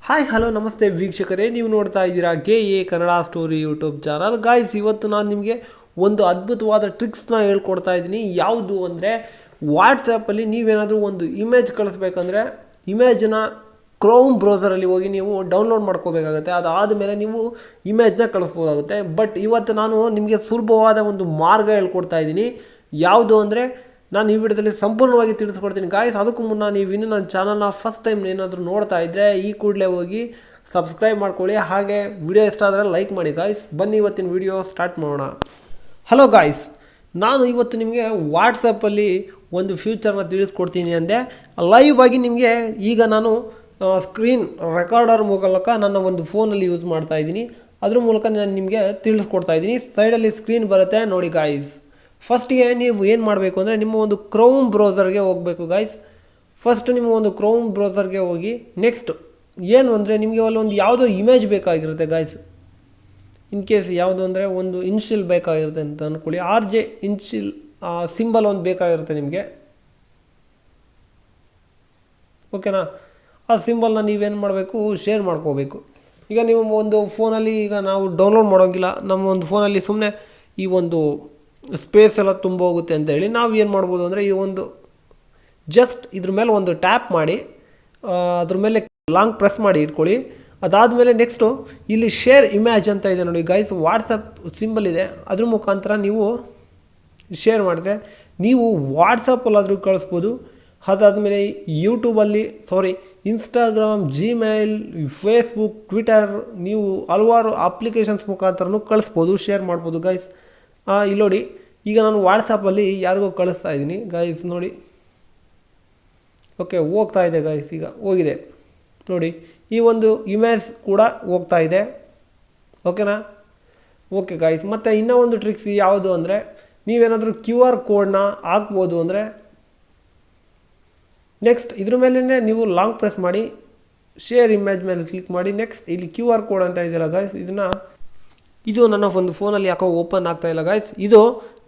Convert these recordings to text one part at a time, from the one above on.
Hi hello ನಮಸ್ತೆ ವೀಕ್ಷಕರೇ, ನೀವು ನೋಡ್ತಾ ಇದ್ದೀರಾ KA Kannada story YouTube channel. Guys, ಇವತ್ತು ನಾನು ನಿಮಗೆ ಒಂದು ಅದ್ಭುತವಾದ ಟ್ರಿಕ್ಸ್ನ ಹೇಳ್ಕೊಡ್ತಾ ಇದ್ದೀನಿ. ಯಾವುದು ಅಂದರೆ, ವಾಟ್ಸಪ್ಪಲ್ಲಿ ನೀವೇನಾದರೂ ಒಂದು ಇಮೇಜ್ ಕಳಿಸ್ಬೇಕಂದ್ರೆ ಇಮೇಜನ್ನ ಕ್ರೋಮ್ ಬ್ರೌಸರಲ್ಲಿ ಹೋಗಿ ನೀವು ಡೌನ್ಲೋಡ್ ಮಾಡ್ಕೋಬೇಕಾಗುತ್ತೆ. ಅದಾದಮೇಲೆ ನೀವು ಇಮೇಜ್ನ ಕಳಿಸ್ಬೋದಾಗುತ್ತೆ. ಬಟ್ ಇವತ್ತು ನಾನು ನಿಮಗೆ ಸುಲಭವಾದ ಒಂದು ಮಾರ್ಗ ಹೇಳ್ಕೊಡ್ತಾ ಇದ್ದೀನಿ. ಯಾವುದು ಅಂದರೆ, ನಾನು ಈ ವಿಡಿಯೋದಲ್ಲಿ ಸಂಪೂರ್ಣವಾಗಿ ತಿಳಿಸ್ಕೊಡ್ತೀನಿ ಗಾಯ್ಸ್. ಅದಕ್ಕೂ ಮುನ್ನ ನೀವು ಇನ್ನೂ ನನ್ನ ಚಾನಲ್ನ ಫಸ್ಟ್ ಟೈಮ್ ಏನಾದರೂ ನೋಡ್ತಾ ಇದ್ದರೆ ಈ ಕೂಡಲೇ ಹೋಗಿ ಸಬ್ಸ್ಕ್ರೈಬ್ ಮಾಡ್ಕೊಳ್ಳಿ. ಹಾಗೆ ವಿಡಿಯೋ ಇಷ್ಟ ಆದರೆ ಲೈಕ್ ಮಾಡಿ ಗಾಯ್ಸ್. ಬನ್ನಿ ಇವತ್ತಿನ ವಿಡಿಯೋ ಸ್ಟಾರ್ಟ್ ಮಾಡೋಣ. ಹಲೋ ಗಾಯ್ಸ್, ನಾನು ಇವತ್ತು ನಿಮಗೆ ವಾಟ್ಸಪ್ಪಲ್ಲಿ ಒಂದು ಫ್ಯೂಚರ್ನ ತಿಳಿಸ್ಕೊಡ್ತೀನಿ ಅಂದೆ. ಲೈವ್ ಆಗಿ ನಿಮಗೆ ಈಗ ನಾನು ಸ್ಕ್ರೀನ್ ರೆಕಾರ್ಡರ್ ಮೂಲಕ ನನ್ನ ಒಂದು ಫೋನಲ್ಲಿ ಯೂಸ್ ಮಾಡ್ತಾ ಇದ್ದೀನಿ. ಅದ್ರ ಮೂಲಕ ನಾನು ನಿಮಗೆ ತಿಳಿಸ್ಕೊಡ್ತಾ ಇದ್ದೀನಿ. ಸೈಡಲ್ಲಿ ಸ್ಕ್ರೀನ್ ಬರುತ್ತೆ ನೋಡಿ ಗಾಯ್ಸ್. ಫಸ್ಟಿಗೆ ನೀವು ಏನು ಮಾಡಬೇಕು ಅಂದರೆ, ನಿಮ್ಮ ಒಂದು ಕ್ರೋಮ್ ಬ್ರೌಸರ್ಗೆ ಹೋಗಬೇಕು ಗಾಯ್ಸ್. ಫಸ್ಟ್ ನಿಮ್ಮ ಒಂದು ಕ್ರೋಮ್ ಬ್ರೌಸರ್ಗೆ ಹೋಗಿ ನೆಕ್ಸ್ಟ್ ಏನು ಅಂದರೆ, ನಿಮಗೆ ಅಲ್ಲಿ ಒಂದು ಯಾವುದೋ ಇಮೇಜ್ ಬೇಕಾಗಿರುತ್ತೆ ಗಾಯ್ಸ್. ಇನ್ ಕೇಸ್ ಯಾವುದು ಅಂದರೆ ಒಂದು ಇನ್ಶಿಲ್ ಬೇಕಾಗಿರುತ್ತೆ ಅಂತ ಅಂದ್ಕೊಳ್ಳಿ. RJ ಇನ್ಶಿಲ್ ಸಿಂಬಲ್ ಒಂದು ಬೇಕಾಗಿರುತ್ತೆ ನಿಮಗೆ, ಓಕೆನಾ. ಆ ಸಿಂಬಲ್ನ ನೀವೇನು ಮಾಡಬೇಕು, ಶೇರ್ ಮಾಡ್ಕೋಬೇಕು. ಈಗ ನೀವು ಒಂದು ಫೋನಲ್ಲಿ ಈಗ ನಾವು ಡೌನ್ಲೋಡ್ ಮಾಡೋಂಗಿಲ್ಲ, ನಮ್ಮ ಒಂದು ಫೋನಲ್ಲಿ ಸುಮ್ಮನೆ ಈ ಒಂದು ಸ್ಪೇಸ್ ಎಲ್ಲ ತುಂಬ ಹೋಗುತ್ತೆ ಅಂತೇಳಿ ನಾವು ಏನು ಮಾಡ್ಬೋದು ಅಂದರೆ, ಈ ಒಂದು ಜಸ್ಟ್ ಇದ್ರ ಮೇಲೆ ಒಂದು ಟ್ಯಾಪ್ ಮಾಡಿ ಅದ್ರ ಮೇಲೆ ಲಾಂಗ್ ಪ್ರೆಸ್ ಮಾಡಿ ಇಟ್ಕೊಳ್ಳಿ. ಅದಾದಮೇಲೆ ನೆಕ್ಸ್ಟು ಇಲ್ಲಿ ಶೇರ್ ಇಮೇಜ್ ಅಂತ ಇದೆ ನೋಡಿ ಗಾಯ್ಸ್, ವಾಟ್ಸಪ್ ಸಿಂಬಲ್ ಇದೆ, ಅದ್ರ ಮುಖಾಂತರ ನೀವು ಶೇರ್ ಮಾಡಿದ್ರೆ ನೀವು ವಾಟ್ಸಪ್ಪಲ್ಲಾದರೂ ಕಳಿಸ್ಬೋದು. ಅದಾದಮೇಲೆ ಯೂಟ್ಯೂಬಲ್ಲಿ ಇನ್ಸ್ಟಾಗ್ರಾಮ್, ಜಿಮೇಲ್, ಫೇಸ್ಬುಕ್, ಟ್ವಿಟರ್, ನೀವು ಹಲವಾರು ಅಪ್ಲಿಕೇಶನ್ಸ್ ಮುಖಾಂತರನೂ ಕಳಿಸ್ಬೋದು, ಶೇರ್ ಮಾಡ್ಬೋದು ಗಾಯ್ಸ್. ಇಲ್ಲಿ ನೋಡಿ, ಈಗ ನಾನು ವಾಟ್ಸಪ್ಪಲ್ಲಿ ಯಾರಿಗೋ ಕಳಿಸ್ತಾ ಇದ್ದೀನಿ ಗಾಯ್ಸ್ ನೋಡಿ. ಓಕೆ, ಹೋಗ್ತಾ ಇದೆ ಗಾಯ್ಸ್, ಈಗ ಹೋಗಿದೆ ನೋಡಿ. ಈ ಒಂದು ಇಮೇಜ್ ಕೂಡ ಹೋಗ್ತಾ ಇದೆ, ಓಕೆನಾ. ಓಕೆ ಗಾಯ್ಸ್, ಮತ್ತು ಇನ್ನೂ ಒಂದು ಟ್ರಿಕ್ಸ್ ಯಾವುದು ಅಂದರೆ, ನೀವೇನಾದರೂ QR ಕೋಡ್ನ ಹಾಕ್ಬೋದು ಅಂದರೆ ನೆಕ್ಸ್ಟ್ ಇದ್ರ ಮೇಲೇ ನೀವು ಲಾಂಗ್ ಪ್ರೆಸ್ ಮಾಡಿ ಶೇರ್ ಇಮೇಜ್ ಮೇಲೆ ಕ್ಲಿಕ್ ಮಾಡಿ ನೆಕ್ಸ್ಟ್ ಇಲ್ಲಿ QR ಕೋಡ್ ಅಂತ ಇದೆಯಲ್ಲ ಗಾಯ್ಸ್, ಇದು ನನ್ನ ಒಂದು ಫೋನಲ್ಲಿ ಯಾಕೋ ಓಪನ್ ಆಗ್ತಾ ಇಲ್ಲ ಗಾಯ್ಸ್. ಇದು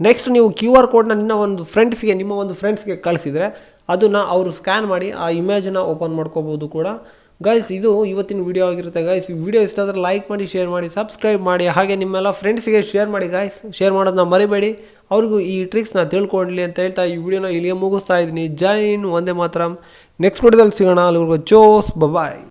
ನೆಕ್ಸ್ಟ್ ನೀವು QR ಕೋಡ್ನ ನಿಮ್ಮ ಒಂದು ಫ್ರೆಂಡ್ಸ್ಗೆ ಕಳಿಸಿದರೆ ಅದನ್ನು ಅವರು ಸ್ಕ್ಯಾನ್ ಮಾಡಿ ಆ ಇಮೇಜನ್ನ ಓಪನ್ ಮಾಡ್ಕೋಬೋದು ಕೂಡ ಗಾಯ್ಸ್. ಇದು ಇವತ್ತಿನ ವಿಡಿಯೋ ಆಗಿರುತ್ತೆ ಗಾಯ್ಸ್. ವಿಡಿಯೋ ಇಷ್ಟ ಆದರೆ ಲೈಕ್ ಮಾಡಿ, ಶೇರ್ ಮಾಡಿ, ಸಬ್ಸ್ಕ್ರೈಬ್ ಮಾಡಿ. ಹಾಗೆ ನಿಮ್ಮೆಲ್ಲ ಫ್ರೆಂಡ್ಸಿಗೆ ಶೇರ್ ಮಾಡಿ ಗಾಯ್ಸ್. ಶೇರ್ ಮಾಡೋದನ್ನ ಮರಿಬೇಡಿ, ಅವ್ರಿಗೂ ಈ ಟ್ರಿಕ್ಸ್ನ ತಿಳ್ಕೊಳ್ಳಿ ಅಂತ ಹೇಳ್ತಾ ಈ ವಿಡಿಯೋನ ಇಲ್ಲಿಗೆ ಮುಗಿಸ್ತಾ ಇದ್ದೀನಿ. ಜೈ ಹಿಂದ್, ವಂದೇ ಮಾತರಂ. ನೆಕ್ಸ್ಟ್ ವಿಡಿಯೋದಲ್ಲಿ ಸಿಗೋಣ. ಅಲ್ಲಿವರೆಗೂ ಜೋಸ್, ಬಾಯ್.